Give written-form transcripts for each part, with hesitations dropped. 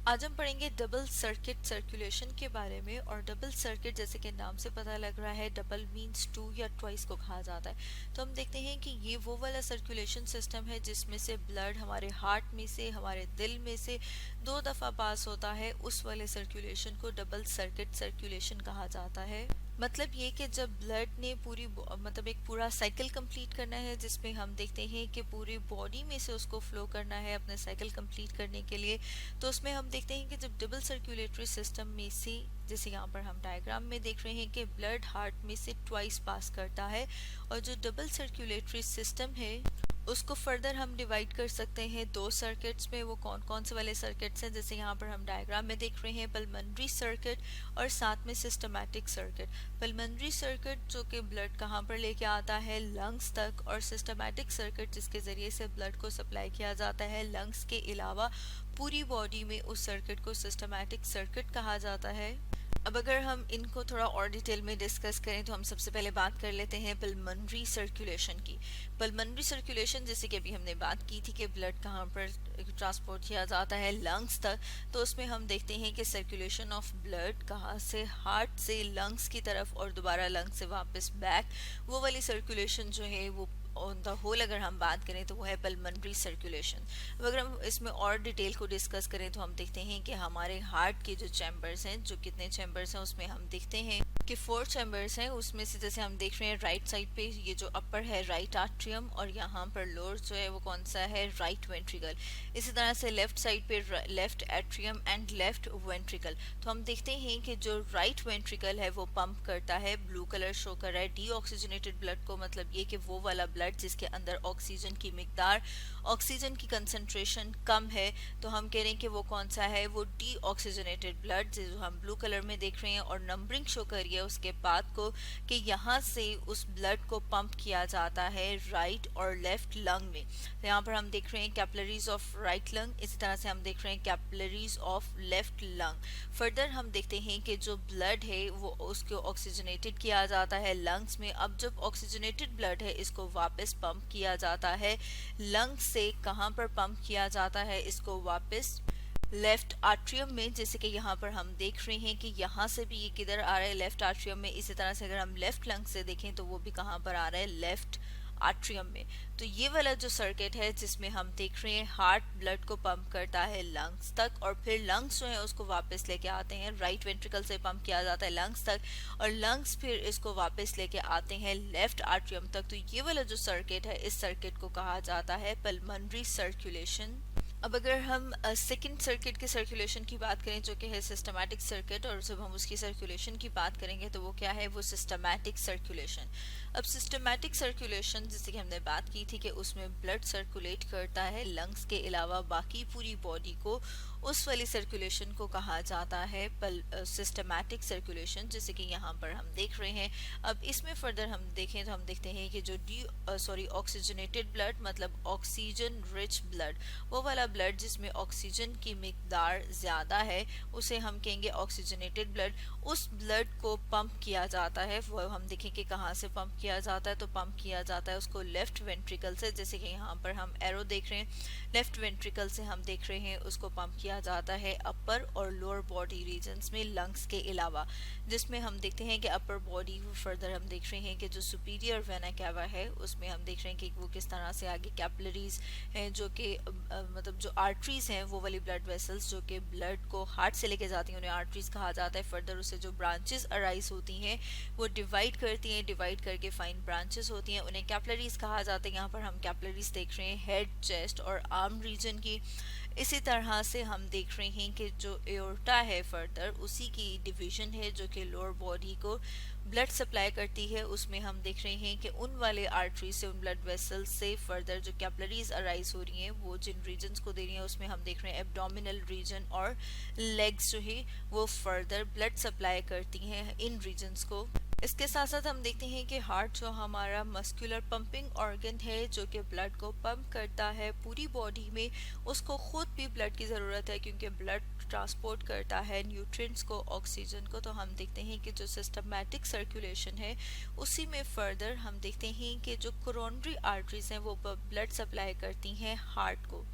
आज हम पढ़ेंगे डबल सर्किट सर्कुलेशन के बारे में। और डबल सर्किट जैसे कि नाम से पता लग रहा है, डबल मींस टू या ट्वाइस को कहा जाता है। तो हम देखते हैं कि ये वो वाला सर्कुलेशन सिस्टम है जिसमें से ब्लड हमारे हार्ट में से, हमारे दिल में से 2 दफा पास होता है। उस वाले सर्कुलेशन को डबल सर्किट सर्कुलेशन कहा जाता है। मतलब ये कि जब ब्लड ने मतलब एक पूरा साइकिल कंप्लीट करना है, जिसमें हम देखते हैं कि पूरी बॉडी में से उसको फ्लो करना है अपने साइकिल कंप्लीट करने के लिए। तो उसमें हम देखते हैं कि जब डबल सर्कुलेटरी सिस्टम में से, जैसे यहाँ पर हम डायग्राम में देख रहे हैं कि ब्लड हार्ट में से ट्वाइस पास करता है। और जो डबल सर्कुलेटरी सिस्टम है उसको फर्दर हम डिवाइड कर सकते हैं 2 सर्किट्स में। वो कौन कौन से वाले सर्किट्स हैं, जैसे यहाँ पर हम डायग्राम में देख रहे हैं पल्मोनरी सर्किट और साथ में सिस्टमैटिक सर्किट। पल्मोनरी सर्किट जो कि ब्लड कहाँ पर लेके आता है, लंग्स तक। और सिस्टमैटिक सर्किट जिसके ज़रिए से ब्लड को सप्लाई किया जाता है लंग्स के अलावा पूरी बॉडी में। उस सर्किट को सिस्टमैटिक सर्किट कहा जाता है। अब अगर हम इनको थोड़ा और डिटेल में डिस्कस करें तो हम सबसे पहले बात कर लेते हैं पल्मोनरी सर्कुलेशन की। पल्मोनरी सर्कुलेशन जैसे कि अभी हमने बात की थी कि ब्लड कहाँ पर ट्रांसपोर्ट किया जाता है, लंग्स तक। तो उसमें हम देखते हैं कि सर्कुलेशन ऑफ ब्लड कहाँ से, हार्ट से लंग्स की तरफ और दोबारा लंग्स से वापस बैक। वो वाली सर्कुलेशन जो है वो ऑन द होल अगर हम बात करें तो वो है पल्मोनरी सर्कुलेशन। अब अगर हम इसमें और डिटेल को डिस्कस करें तो हम देखते हैं कि हमारे हार्ट के जो चैम्बर्स हैं, जो कितने चैम्बर्स हैं उसमें हम देखते हैं कि 4 चैम्बर्स हैं। उसमें से जैसे हम देख रहे हैं राइट साइड पे ये जो अपर है राइट आर्ट्रियम, और यहाँ पर लोअर जो है वो कौन सा है, राइट वेंट्रिकल। इसी तरह से लेफ्ट साइड पे left atrium and left ventricle. तो हम देखते हैं कि जो राइट वेंट्रिकल है वो पंप करता है, ब्लू कलर शो कर रहा है डीऑक्सीजनेटेड ब्लड को। मतलब ये कि वो वाला ब्लड जिसके अंदर ऑक्सीजन की मिकदार, ऑक्सीजन की कंसंट्रेशन कम है। तो हम कह रहे हैं कि वो कौन सा है, वो डीऑक्सीजनेटेड ब्लड जो हम ब्लू कलर में देख रहे हैं। और नंबरिंग शो कर रही है उसके बाद को कि यहाँ से उस ब्लड को पंप किया जाता है राइट और लेफ्ट लंग में। तो यहाँ पर हम देख रहे हैं कैपिलरीज ऑफ राइट लंग, इसी तरह से हम देख रहे हैं capillaries of left lung. Further हम देखते हैं कि जो ब्लड है वो उसको ऑक्सीजनेटेड किया जाता है लंग्स में। अब जब ऑक्सीजनेटेड ब्लड है इसको वापस पंप किया जाता है लंग्स से। कहाँ पर पंप किया जाता है इसको, वापस लेफ्ट आर्ट्रियम में। जैसे कि यहाँ पर हम देख रहे हैं कि यहाँ से भी ये किधर आ रहा है, लेफ्ट आर्ट्रियम में। इसी तरह से अगर हम लेफ्ट लंग से देखें तो वो भी कहाँ पर आ रहा है, लेफ्ट आर्ट्रियम में। तो ये वाला जो सर्किट है जिसमें हम देख रहे हैं हार्ट ब्लड को पंप करता है लंग्स तक, और फिर लंग्स जो है उसको वापस लेके आते हैं, राइट वेंट्रिकल से पंप किया जाता है लंग्स तक, और लंग्स फिर इसको वापस लेके आते हैं लेफ्ट आर्ट्रियम तक। तो ये वाला जो सर्किट है इस सर्किट को कहा जाता है पल्मोनरी सर्कुलेशन। अब अगर हम सेकंड सर्किट के सर्कुलेशन की बात करें जो कि है सिस्टमैटिक सर्किट, और जब हम उसकी सर्कुलेशन की बात करेंगे तो वो क्या है, वो सिस्टमैटिक सर्कुलेशन। अब सिस्टमैटिक सर्कुलेशन जैसे कि हमने बात की थी कि उसमें ब्लड सर्कुलेट करता है लंग्स के अलावा बाकी पूरी बॉडी को। उस वाली सर्कुलेशन को कहा जाता है सिस्टमैटिक सर्कुलेशन, जैसे कि यहाँ पर हम देख रहे हैं। अब इसमें फर्दर हम देखें तो हम देखते हैं कि जो ऑक्सीजनेटेड ब्लड, मतलब ऑक्सीजन रिच ब्लड, वो वाला ब्लड जिसमें ऑक्सीजन की मिकदार ज़्यादा है उसे हम कहेंगे ऑक्सीजनेटेड ब्लड। उस ब्लड को पंप किया जाता है, वो हम देखें कि कहाँ से पंप किया जाता है। तो पंप किया जाता है उसको लेफ्ट वेंट्रिकल से, जैसे कि यहाँ पर हम एरो देख रहे हैं। लेफ्ट वेंट्रिकल से हम देख रहे हैं उसको पंप किया जाता है अपर और लोअर बॉडी रीजन्स में लंग्स के अलावा, जिसमें हम देखते हैं कि अपर बॉडी फर्दर हम देख रहे हैं कि जो सुपीरियर वेना कैवा है उसमें हम देख रहे हैं कि वो किस तरह से आगे कैपिलरीज हैं, जो कि मतलब जो आर्टरीज हैं, वो वाली ब्लड वेसल्स जो कि ब्लड को हार्ट से लेके जाती हैं उन्हें आर्टरीज कहा जाता है। फर्दर उससे जो ब्रांचेस अराइज होती हैं वो डिवाइड करती हैं, डिवाइड करके फाइन ब्रांचेस होती हैं, उन्हें कैपिलरीज कहा जाता है। यहाँ पर हम कैपिलरीज देख रहे हैं हेड, चेस्ट और आर्म रीजन की। इसी तरह से हम देख रहे हैं कि जो एओर्टा है फर्दर उसी की डिवीजन है जो कि लोअर बॉडी को ब्लड सप्लाई करती है। उसमें हम देख रहे हैं कि उन वाले आर्टरी से, उन ब्लड वेसल्स से फर्दर जो कैपिलरीज अराइज हो रही हैं वो जिन रीजन्स को दे रही हैं, उसमें हम देख रहे हैं एब्डोमिनल रीजन और लेग्स जो है वो फर्दर ब्लड सप्लाई करती हैं इन रीजन्स को। इसके साथ साथ हम देखते हैं कि हार्ट जो हमारा मस्कुलर पंपिंग ऑर्गन है जो कि ब्लड को पंप करता है पूरी बॉडी में, उसको खुद भी ब्लड की ज़रूरत है क्योंकि ब्लड ट्रांसपोर्ट करता है न्यूट्रिएंट्स को, ऑक्सीजन को। तो हम देखते हैं कि जो सिस्टमैटिक सर्कुलेशन है उसी में फर्दर हम देखते हैं कि जो कोरोनरी आर्टरीज हैं वो ब्लड सप्लाई करती हैं हार्ट को।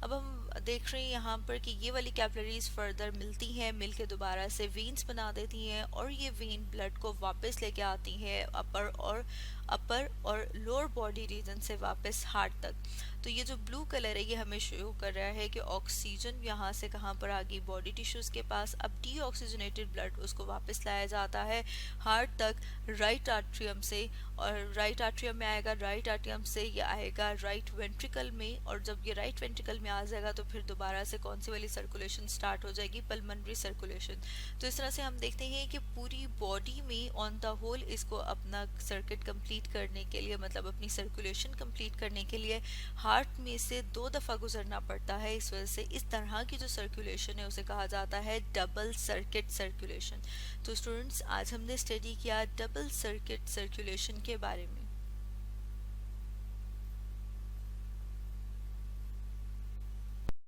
अब हम देख रहे हैं यहाँ पर कि ये वाली कैपिलरीज फर्दर मिलती हैं, मिल के दोबारा से वेन्स बना देती हैं और ये वेन ब्लड को वापस लेके आती हैं अपर और लोअर बॉडी रीजन से वापस हार्ट तक। तो ये जो ब्लू कलर है ये हमें शो कर रहा है कि ऑक्सीजन यहाँ से कहाँ पर आ गई, बॉडी टिश्यूज के पास। अब डीऑक्सीजनेटेड ब्लड उसको वापस लाया जाता है हार्ट तक राइट आर्ट्रियम से, और राइट आर्ट्रियम में आएगा, राइट आर्ट्रियम से ये आएगा राइट वेंट्रिकल में, और जब ये राइट वेंट्रिकल में आ जाएगा तो फिर दोबारा से कौन सी वाली सर्कुलेशन स्टार्ट हो जाएगी, पल्मोनरी सर्कुलेशन। तो इस तरह से हम देखते हैं कि पूरी बॉडी में ऑन द होल इसको अपना सर्किट कंप्लीट करने के लिए, मतलब अपनी सर्कुलेशन कंप्लीट करने के लिए हार्ट में से 2 दफ़ा गुजरना पड़ता है। इस वजह से इस तरह की जो सर्कुलेशन है उसे कहा जाता है डबल सर्किट सर्कुलेशन। तो स्टूडेंट्स, आज हमने स्टडी किया डबल सर्किट सर्कुलेशन के बारे में।